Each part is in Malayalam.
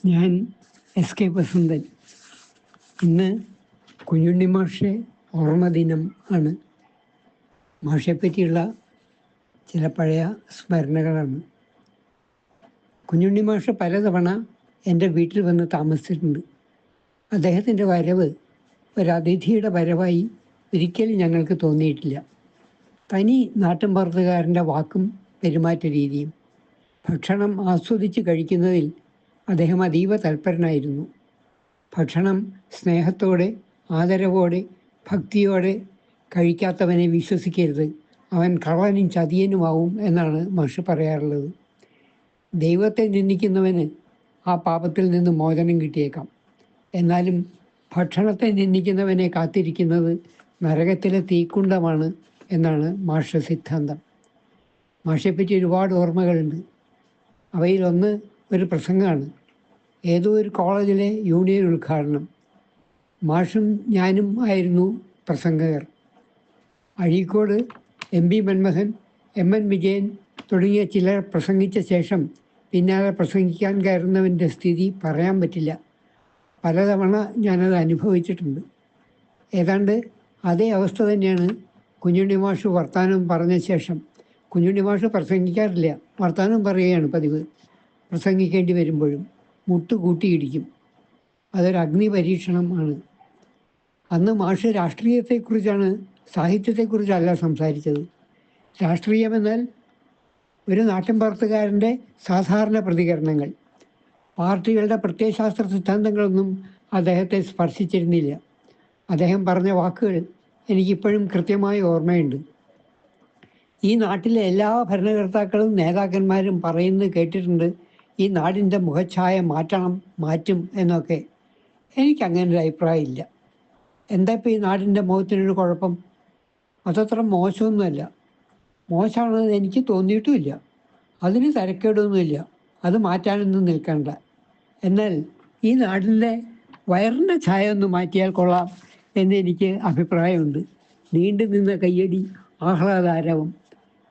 ഞാൻ എസ്.കെ. വസന്തൻ. ഇന്ന് കുഞ്ഞുണ്ണി മാഷെ ഓർമ്മ ദിനം ആണ്. മാഷെപ്പറ്റിയുള്ള ചില പഴയ സ്മരണകളാണ്. കുഞ്ഞുണ്ണി മാഷ് പലതവണ എൻ്റെ വീട്ടിൽ വന്ന് താമസിച്ചിട്ടുണ്ട്. അദ്ദേഹത്തിൻ്റെ വരവ് ഒരതിഥിയുടെ വരവായി ഒരിക്കലും ഞങ്ങൾക്ക് തോന്നിയിട്ടില്ല. തനി നാട്ടിൻപുറത്തുകാരൻ്റെ വാക്കും പെരുമാറ്റ രീതിയും. ഭക്ഷണം ആസ്വദിച്ച് കഴിക്കുന്നതിൽ അദ്ദേഹം അതീവ തൽപരനായിരുന്നു. ഭക്ഷണം സ്നേഹത്തോടെ, ആദരവോടെ, ഭക്തിയോടെ കഴിക്കാത്തവനെ വിശ്വസിക്കരുത്, അവൻ കള്ളനും ചതിയനുമാവും എന്നാണ് മാഷ് പറയാറുള്ളത്. ദൈവത്തെ നിന്ദിക്കുന്നവന് ആ പാപത്തിൽ നിന്ന് മോചനം കിട്ടിയേക്കാം. എന്നാലും ഭക്ഷണത്തെ നിന്ദിക്കുന്നവനെ കാത്തിരിക്കുന്നത് നരകത്തിലെ തീക്കുണ്ടമാണ് എന്നാണ് മാഷ സിദ്ധാന്തം. മാഷെപ്പറ്റി ഒരുപാട് ഓർമ്മകളുണ്ട്. അവയിലൊന്ന് ഒരു പ്രസംഗമാണ്. ഏതോ ഒരു കോളേജിലെ യൂണിയൻ ഉദ്ഘാടനം. മാഷും ഞാനും ആയിരുന്നു പ്രസംഗകർ. Azhikode M P Manmohan, M N Vijayan തുടങ്ങിയ ചിലർ പ്രസംഗിച്ച ശേഷം പിന്നാലെ പ്രസംഗിക്കാൻ കയറുന്നവൻ്റെ സ്ഥിതി പറയാൻ പറ്റില്ല. പലതവണ ഞാനത് അനുഭവിച്ചിട്ടുണ്ട്. ഏതാണ്ട് അതേ അവസ്ഥ തന്നെയാണ് കുഞ്ഞുണ്ണി മാഷ് വർത്താനം പറഞ്ഞ ശേഷം. കുഞ്ഞുണ്ണി മാഷ് പ്രസംഗിക്കാറില്ല, വർത്താനം പറയുകയാണ് പതിവ്. പ്രസംഗിക്കേണ്ടി വരുമ്പോഴും മുട്ടുകൂട്ടിയിടിക്കും. അതൊരു അഗ്നി പരീക്ഷണം ആണ്. അന്ന് മാഷ് രാഷ്ട്രീയത്തെക്കുറിച്ചാണ്, സാഹിത്യത്തെക്കുറിച്ചല്ല സംസാരിച്ചത്. രാഷ്ട്രീയമെന്നാൽ ഒരു നാട്ടിൻപുറത്തുകാരൻ്റെ സാധാരണ പ്രതികരണങ്ങൾ. പാർട്ടികളുടെ പ്രത്യയശാസ്ത്ര സിദ്ധാന്തങ്ങളൊന്നും അദ്ദേഹത്തെ സ്പർശിച്ചിരുന്നില്ല. അദ്ദേഹം പറഞ്ഞ വാക്കുകൾ എനിക്കിപ്പോഴും കൃത്യമായി ഓർമ്മയുണ്ട്. ഈ നാട്ടിലെ എല്ലാ ഭരണകർത്താക്കളും നേതാക്കന്മാരും പറയുന്നത് കേട്ടിട്ടുണ്ട്, ഈ നാടിൻ്റെ മുഖഛായ മാറ്റും എന്നൊക്കെ. എനിക്കങ്ങനെ ഒരു അഭിപ്രായമില്ല. എന്താ ഇപ്പോൾ ഈ നാടിൻ്റെ മുഖത്തിനൊരു കുഴപ്പം? അതത്ര മോശമൊന്നുമല്ല. മോശമാണെന്ന് എനിക്ക് തോന്നിയിട്ടുമില്ല. അതിന് തരക്കേടൊന്നുമില്ല. അത് മാറ്റാനൊന്നും നിൽക്കണ്ട. എന്നാൽ ഈ നാടിൻ്റെ വയറിൻ്റെ ഛായ ഒന്ന് മാറ്റിയാൽ കൊള്ളാം എന്ന് എനിക്ക് അഭിപ്രായമുണ്ട്. നീണ്ടു നിന്ന കയ്യടി, ആഹ്ലാദാരവം.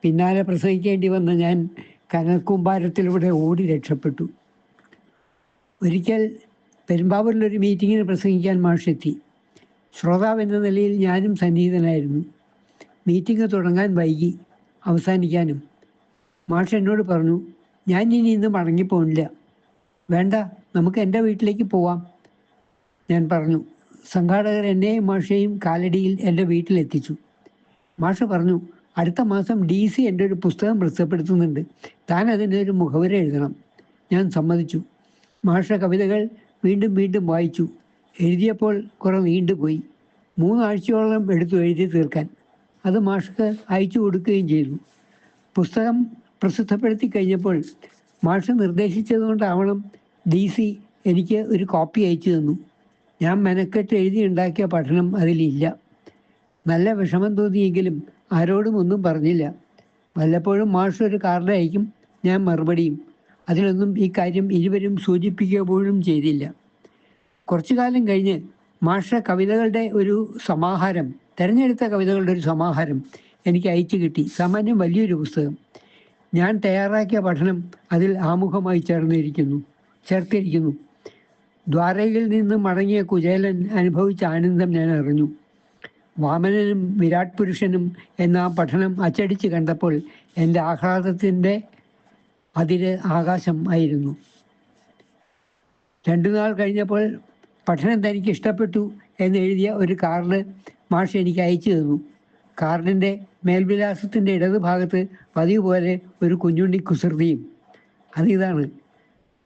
പിന്നാലെ പ്രസംഗിക്കേണ്ടി വന്ന ഞാൻ കനൽക്കൂമ്പാരത്തിലൂടെ ഓടി രക്ഷപ്പെട്ടു. ഒരിക്കൽ പെരുമ്പാവൂരിലൊരു മീറ്റിങ്ങിന് പ്രസംഗിക്കാൻ മാഷെത്തി. ശ്രോതാവെന്ന നിലയിൽ ഞാനും സന്നിഹിതനായിരുന്നു. മീറ്റിംഗ് തുടങ്ങാൻ വൈകി, അവസാനിക്കാനും. മാഷ് എന്നോട് പറഞ്ഞു, ഞാൻ ഇന്ന് മടങ്ങിപ്പോണില്ല. വേണ്ട, നമുക്ക് എൻ്റെ വീട്ടിലേക്ക് പോവാം. ഞാൻ പറഞ്ഞു. സംഘാടകർ എന്നെയും മാഷെയും കാലടിയിൽ എൻ്റെ വീട്ടിലെത്തിച്ചു. മാഷ് പറഞ്ഞു, അടുത്ത മാസം DC എൻ്റെ ഒരു പുസ്തകം പ്രസിദ്ധപ്പെടുത്തുന്നുണ്ട്, താൻ അതിനൊരു മുഖവുര എഴുതണം. ഞാൻ സമ്മതിച്ചു. മാഷ കവിതകൾ വീണ്ടും വീണ്ടും വായിച്ചു. എഴുതിയപ്പോൾ കുറെ നീണ്ടുപോയി. 3 ആഴ്ചയോളം എടുത്തു എഴുതി തീർക്കാൻ. അത് മാഷ്ക്ക് അയച്ചു കൊടുക്കുകയും ചെയ്തു. പുസ്തകം പ്രസിദ്ധപ്പെടുത്തി കഴിഞ്ഞപ്പോൾ മാഷ് നിർദ്ദേശിച്ചതുകൊണ്ടാവണം DC എനിക്ക് ഒരു കോപ്പി അയച്ചു തന്നു. ഞാൻ മെനക്കെട്ട് എഴുതിയുണ്ടാക്കിയ പഠനം അതിലില്ല. നല്ല വിഷമം തോന്നിയെങ്കിലും ആരോടും ഒന്നും പറഞ്ഞില്ല. വല്ലപ്പോഴും മാഷ് ഒരു കാർഡ് അയക്കും, ഞാൻ മറുപടിയും. അതിലൊന്നും ഈ കാര്യം ഇരുവരും സൂചിപ്പിക്കുക പോലും ചെയ്തില്ല. കുറച്ചു കാലം കഴിഞ്ഞ് മാഷ കവിതകളുടെ ഒരു സമാഹാരം, തിരഞ്ഞെടുത്ത കവിതകളുടെ ഒരു സമാഹാരം എനിക്ക് അയച്ചു കിട്ടി. സാമാന്യം വലിയൊരു പുസ്തകം. ഞാൻ തയ്യാറാക്കിയ പഠനം അതിൽ ആമുഖമായി ചേർത്തിരിക്കുന്നു. ദ്വാരകയിൽ നിന്ന് മടങ്ങിയ കുചേലൻ അനുഭവിച്ച ആനന്ദം ഞാൻ അറിഞ്ഞു. വാമനനും വിരാട് പുരുഷനും എന്ന പഠനം അച്ചടിച്ച് കണ്ടപ്പോൾ എൻ്റെ ആഹ്ലാദത്തിൻ്റെ അതിര് ആകാശം ആയിരുന്നു. 2 നാൾ കഴിഞ്ഞപ്പോൾ പഠനം തനിക്ക് ഇഷ്ടപ്പെട്ടു എന്നെഴുതിയ ഒരു കാർഡ് മാഷ് എനിക്ക് അയച്ചു തന്നു. കാർഡിൻ്റെ മേൽവിലാസത്തിൻ്റെ ഇടതുഭാഗത്ത് പതിവ് പോലെ ഒരു കുഞ്ഞുണ്ണി കുസൃതിയും. അതിതാണ്: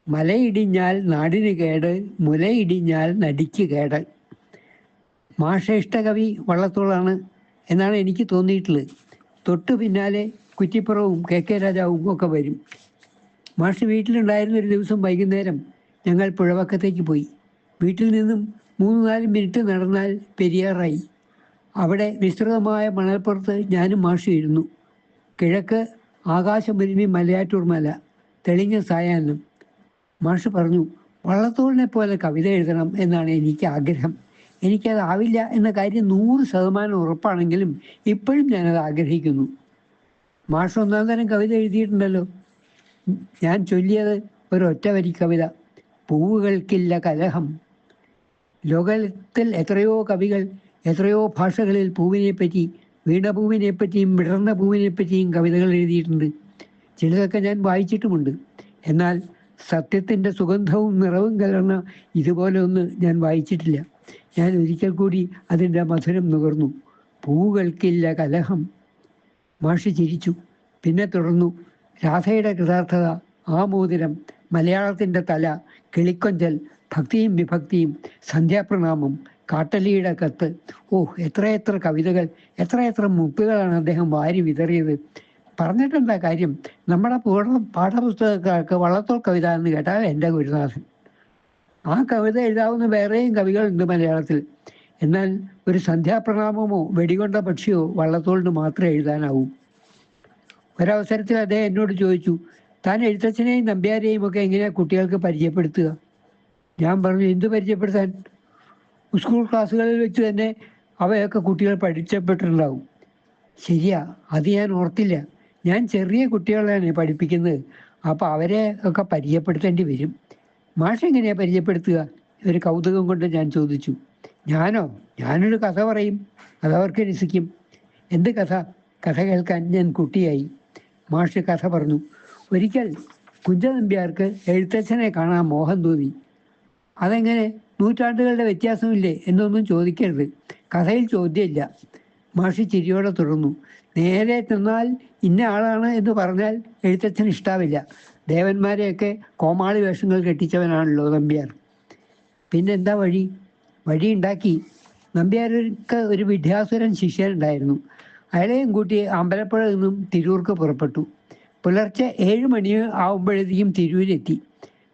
മലയിടിഞ്ഞാൽ നാടിന് കേട്, മുലയിടിഞ്ഞാൽ നടിക്ക് കേട്. മാഷ ഇഷ്ടകവി വള്ളത്തോളാണ് എന്നാണ് എനിക്ക് തോന്നിയിട്ടുള്ളത്. തൊട്ടു പിന്നാലെ കുറ്റിപ്പുറവും KK രാജാവും ഒക്കെ വരും. മാഷ് വീട്ടിലുണ്ടായിരുന്ന ഒരു ദിവസം വൈകുന്നേരം ഞങ്ങൾ പുഴവക്കത്തേക്ക് പോയി. വീട്ടിൽ നിന്നും 3-4 മിനിറ്റ് നടന്നാൽ പെരിയാറായി. അവിടെ വിസ്തൃതമായ മണൽപ്പുറത്ത് ഞാനും മാഷും ഇരുന്നു. കിഴക്ക് ആകാശമൊരുമി മലയാറ്റൂർ മല, തെളിഞ്ഞ സായാഹ്നം. മാഷ് പറഞ്ഞു, വള്ളത്തോളിനെ പോലെ കവിത എഴുതണം എന്നാണ് എനിക്ക് ആഗ്രഹം. എനിക്കതാവില്ല എന്ന കാര്യം 100% ഉറപ്പാണെങ്കിലും ഇപ്പോഴും ഞാനത് ആഗ്രഹിക്കുന്നു. മാഷ് 1-ാം തരം കവിത എഴുതിയിട്ടുണ്ടല്ലോ. ഞാൻ ചൊല്ലിയത് ഒരൊറ്റ വരി കവിത. പൂവുകൾക്കില്ല കലഹം. ലോകത്തിൽ എത്രയോ കവികൾ എത്രയോ ഭാഷകളിൽ പൂവിനെപ്പറ്റി, വീണപൂവിനെപ്പറ്റിയും വിടർന്ന പൂവിനെപ്പറ്റിയും കവിതകൾ എഴുതിയിട്ടുണ്ട്. ചിലതൊക്കെ ഞാൻ വായിച്ചിട്ടുമുണ്ട്. എന്നാൽ സത്യത്തിൻ്റെ സുഗന്ധവും നിറവും കലർന്ന ഇതുപോലെ ഒന്ന് ഞാൻ വായിച്ചിട്ടില്ല. ഞാൻ ഒരിക്കൽ കൂടി അതിൻ്റെ മധുരം നുകർന്നു. പൂവുകൾക്കില്ല കലഹം. മാഷി ചിരിച്ചു. പിന്നെ തുടർന്നു. രാധയുടെ കൃതാർത്ഥത, ആ മോതിരം, മലയാളത്തിൻ്റെ തല, കിളിക്കൊഞ്ചൽ, ഭക്തിയും വിഭക്തിയും, സന്ധ്യാപ്രണാമം, കാട്ടലിയുടെ കത്ത്. എത്രയെത്ര കവിതകൾ, എത്രയെത്ര മുത്തുകളാണ് അദ്ദേഹം വാരി വിതറിയത്. പറഞ്ഞിട്ടെന്താ കാര്യം? നമ്മുടെ പാഠപുസ്തകക്കാർക്ക് വള്ളത്തോൾ കവിത എന്ന് കേട്ടാൽ എൻ്റെ ഗുരുനാഥൻ. ആ കവിത എഴുതാവുന്ന വേറെയും കവികളുണ്ട് മലയാളത്തിൽ. എന്നാൽ ഒരു സന്ധ്യാപ്രണാമമോ വെടികൊണ്ട പക്ഷിയോ വള്ളത്തോളിന് മാത്രമേ എഴുതാനാവൂ. ഒരവസരത്തിൽ അദ്ദേഹം എന്നോട് ചോദിച്ചു, താൻ എഴുത്തച്ഛനെയും നമ്പ്യാരെയും ഒക്കെ എങ്ങനെയാണ് കുട്ടികൾക്ക് പരിചയപ്പെടുത്തുക? ഞാൻ പറഞ്ഞു, എന്ത് പരിചയപ്പെടുത്താൻ? സ്കൂൾ ക്ലാസ്സുകളിൽ വെച്ച് തന്നെ അവയൊക്കെ കുട്ടികൾ പഠിച്ചപ്പെട്ടിട്ടുണ്ടാവും. ശരിയാ, അത് ഞാൻ ഓർത്തില്ല. ഞാൻ ചെറിയ കുട്ടികളെയാണ് പഠിപ്പിക്കുന്നത്. അപ്പോൾ അവരെ ഒക്കെ പരിചയപ്പെടുത്തേണ്ടി വരും. മാഷ് എങ്ങനെയാണ് പരിചയപ്പെടുത്തുക? ഒരു കൗതുകം കൊണ്ട് ഞാൻ ചോദിച്ചു. ഞാനൊരു കഥ പറയും, അതവർക്ക് രസിക്കും. എന്ത് കഥ? കഥ കേൾക്കാൻ ഞാൻ കുട്ടിയായി. മാഷ് കഥ പറഞ്ഞു. ഒരിക്കൽ കുഞ്ചനമ്പ്യാർക്ക് എഴുത്തച്ഛനെ കാണാൻ മോഹം തോന്നി. അതെങ്ങനെ? നൂറ്റാണ്ടുകളുടെ വ്യത്യാസമില്ലേ എന്നൊന്നും ചോദിക്കരുത്, കഥയിൽ ചോദ്യമില്ല. മാഷി ചിരിയോടെ തുടർന്നു. നേരെ ചെന്നാൽ ഇന്ന ആളാണ് എന്ന് പറഞ്ഞാൽ എഴുത്തച്ഛന് ഇഷ്ടാവില്ല. ദേവന്മാരെയൊക്കെ കോമാളി വേഷങ്ങൾ കെട്ടിച്ചവനാണല്ലോ നമ്പ്യാർ. പിന്നെന്താ വഴി? ഉണ്ടാക്കി. നമ്പ്യാർക്ക് ഒരു വിദ്യാസുരൻ ശിഷ്യനുണ്ടായിരുന്നു. അയാളെയും കൂട്ടി അമ്പലപ്പുഴ നിന്നും തിരൂർക്ക് പുറപ്പെട്ടു. പുലർച്ചെ 7 മണി ആവുമ്പോഴേക്കും തിരൂരെത്തി.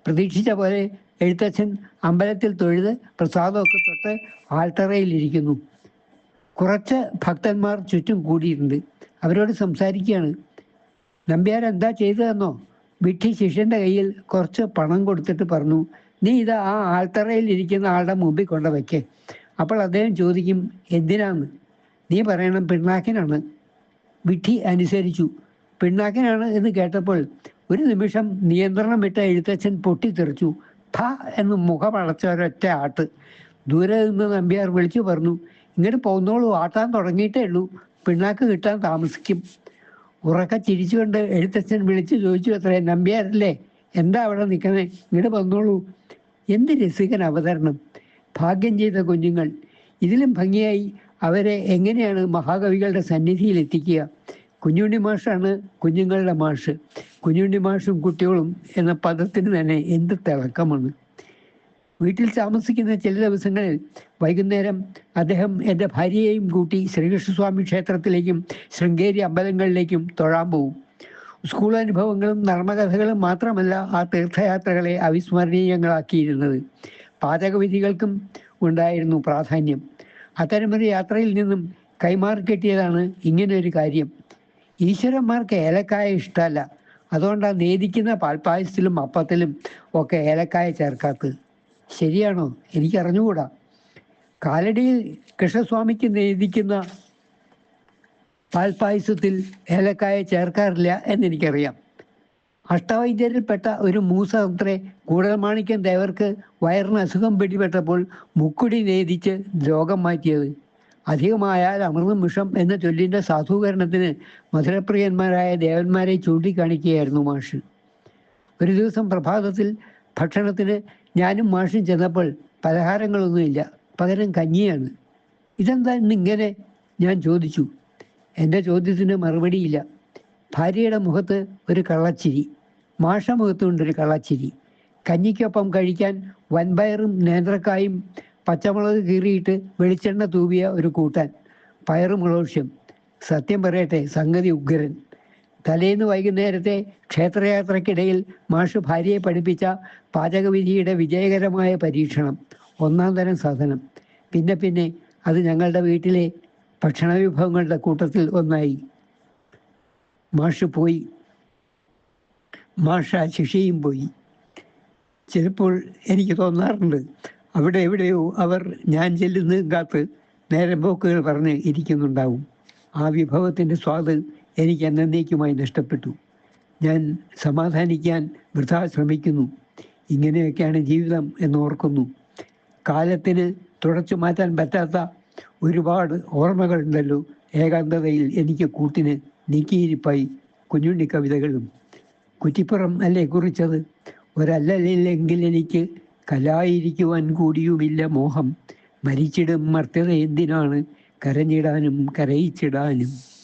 പ്രതീക്ഷിച്ച പോലെ എഴുത്തച്ഛൻ അമ്പലത്തിൽ തൊഴുത് പ്രസാദമൊക്കെ തൊട്ട് ആൽത്തറയിലിരിക്കുന്നു. കുറച്ച് ഭക്തന്മാർ ചുറ്റും കൂടിയിട്ടുണ്ട്. അവരോട് സംസാരിക്കുകയാണ്. നമ്പ്യാർ എന്താ ചെയ്തതെന്നോ? വിട്ടി ശിഷ്യൻ്റെ കയ്യിൽ കുറച്ച് പണം കൊടുത്തിട്ട് പറഞ്ഞു, നീ ഇത് ആ ആൽത്തറയിൽ ഇരിക്കുന്ന ആളുടെ മുമ്പിൽ കൊണ്ട് വയ്ക്കേ. അപ്പോൾ അദ്ദേഹം ചോദിക്കും, എന്തിനാന്ന്? നീ പറയണം, പിണ്ണാക്കിനാണ്. വിട്ടി അനുസരിച്ചു. പിണ്ണാക്കിനാണ് എന്ന് കേട്ടപ്പോൾ ഒരു നിമിഷം നിയന്ത്രണം വിട്ട എഴുത്തച്ഛൻ പൊട്ടിത്തെറിച്ചു. ഭ എന്ന് മുഖമടച്ച ഒരൊറ്റ ആട്ട്. ദൂരെ നിന്ന് നമ്പ്യാർ വിളിച്ചു പറഞ്ഞു, ഇങ്ങോട്ട് പോന്നോളൂ, ആട്ടാൻ തുടങ്ങിയിട്ടേ ഉള്ളൂ, പിണ്ണാക്ക് കിട്ടാൻ താമസിക്കും. ഉറക്കെ ചിരിച്ചുകൊണ്ട് എഴുത്തച്ഛൻ വിളിച്ചു ചോദിച്ചു, അത്രേ, നമ്പ്യാരല്ലേ, എന്താ അവിടെ നിൽക്കണേ, ഇങ്ങോട്ട് വന്നോളൂ. എന്ത് രസികൻ അവതരണം! ഭാഗ്യം ചെയ്ത കുഞ്ഞുങ്ങൾ. ഇതിലും ഭംഗിയായി അവരെ എങ്ങനെയാണ് മഹാകവികളുടെ സന്നിധിയിൽ എത്തിക്കുക? കുഞ്ഞുണ്ണി മാഷാണ് കുഞ്ഞുങ്ങളുടെ മാഷ്. കുഞ്ഞുണ്ണി മാഷും കുട്ടികളും എന്ന പദത്തിന് തന്നെ എന്ത് തിളക്കമാണ്. വീട്ടിൽ താമസിക്കുന്ന ചില ദിവസങ്ങളിൽ വൈകുന്നേരം അദ്ദേഹം എൻ്റെ ഭാര്യയെയും കൂട്ടി ശ്രീകൃഷ്ണസ്വാമി ക്ഷേത്രത്തിലേക്കും ശൃംഗേരി അമ്പലങ്ങളിലേക്കും തൊഴാൻ പോവും. സ്കൂൾ അനുഭവങ്ങളും നർമ്മകഥകളും മാത്രമല്ല ആ തീർത്ഥയാത്രകളെ അവിസ്മരണീയങ്ങളാക്കിയിരുന്നത്. പാചകവിധികൾക്കും ഉണ്ടായിരുന്നു പ്രാധാന്യം. അത്തരമൊരു യാത്രയിൽ നിന്നും കൈമാറി കിട്ടിയതാണ് ഇങ്ങനെ ഒരു കാര്യം. ഈശ്വരന്മാർക്ക് ഏലക്കായ ഇഷ്ടമല്ല. അതുകൊണ്ടാണ് നേദിക്കുന്ന പാൽപ്പായസത്തിലും അപ്പത്തിലും ഒക്കെ ഏലക്കായ ചേർക്കാത്തത്. ശരിയാണോ? എനിക്കറിഞ്ഞുകൂടാ. കാലടിയിൽ കൃഷ്ണസ്വാമിക്ക് നേദിക്കുന്ന പാൽപ്പായസത്തിൽ ഏലക്കായ ചേർക്കാറില്ല എന്നെനിക്കറിയാം. അഷ്ടവൈദ്യരിൽപ്പെട്ട ഒരു മൂസത്രേ കൂടൽമാണിക്യം ദേവർക്ക് വയറിന് അസുഖം പിടിപെട്ടപ്പോൾ മുക്കുടി നേദിച്ച് രോഗം മാറ്റിയത്. അധികമായാൽ അമൃതം വിഷം എന്ന ചൊല്ലിൻ്റെ സാധൂകരണത്തിന് മധുരപ്രിയന്മാരായ ദേവന്മാരെ ചൂണ്ടിക്കാണിക്കുകയായിരുന്നു മാഷ്. ഒരു ദിവസം പ്രഭാതത്തിൽ ഭക്ഷണത്തിന് ഞാനും മാഷും ചെന്നപ്പോൾ പലഹാരങ്ങളൊന്നുമില്ല, പകരം കഞ്ഞിയാണ്. ഇതെന്താ ഇന്നിങ്ങനെ? ഞാൻ ചോദിച്ചു. എൻ്റെ ചോദ്യത്തിന് മറുപടിയില്ല. ഭാര്യയുടെ മുഖത്ത് ഒരു കള്ളച്ചിരി, മാഷ മുഖത്തുകൊണ്ടൊരു കള്ളച്ചിരി. കഞ്ഞിക്കൊപ്പം കഴിക്കാൻ വൻപയറും നേന്ത്രക്കായും പച്ചമുളക് കീറിയിട്ട് വെളിച്ചെണ്ണ തൂവിയ ഒരു കൂട്ടാൻ, പയറുമുളോഷ്യം. സത്യം പറയട്ടെ, സംഗതി ഉഗ്രൻ. തലേന്ന് വൈകുന്നേരത്തെ ക്ഷേത്രയാത്രക്കിടയിൽ മാഷ് ഭാര്യയെ പഠിപ്പിച്ച പാചകവിധിയുടെ വിജയകരമായ പരീക്ഷണം, 1-ാം തരം സാധനം. പിന്നെ അത് ഞങ്ങളുടെ വീട്ടിലെ ഭക്ഷണ വിഭവങ്ങളുടെ കൂട്ടത്തിൽ ഒന്നായി. മാഷ് പോയി. മാഷ ശിഷ്യയും പോയി. ചിലപ്പോൾ എനിക്ക് തോന്നാറുണ്ട്, അവിടെ എവിടെയോ അവർ ഞാൻ ചെല്ലുന്നതും കാത്ത് നേരം പോക്കുകൾ പറഞ്ഞ് ഇരിക്കുന്നുണ്ടാവും. ആ വിഭവത്തിൻ്റെ സ്വാദ് എനിക്ക് എന്നേക്കുമായി നഷ്ടപ്പെട്ടു. ഞാൻ സമാധാനിക്കാൻ വൃഥാ ശ്രമിക്കുന്നു. ഇങ്ങനെയൊക്കെയാണ് ജീവിതം എന്നോർക്കുന്നു. കാലത്തിന് തുടച്ചു മാറ്റാൻ പറ്റാത്ത ഒരുപാട് ഓർമ്മകളുണ്ടല്ലോ ഏകാന്തതയിൽ എനിക്ക് കൂട്ടിന് നീക്കിയിരിപ്പായി കുഞ്ഞുണ്ണി കവിതകളും. കുറ്റിപ്പുറം അല്ലേ കുറിച്ചത്? ഒരല്ലലില്ലെങ്കിൽ എനിക്ക് കലായിരിക്കുവാൻ കൂടിയുമില്ല മോഹം. മരിച്ചിടും മർത്യത എന്തിനാണ് കരഞ്ഞിടാനും കരയിച്ചിടാനും.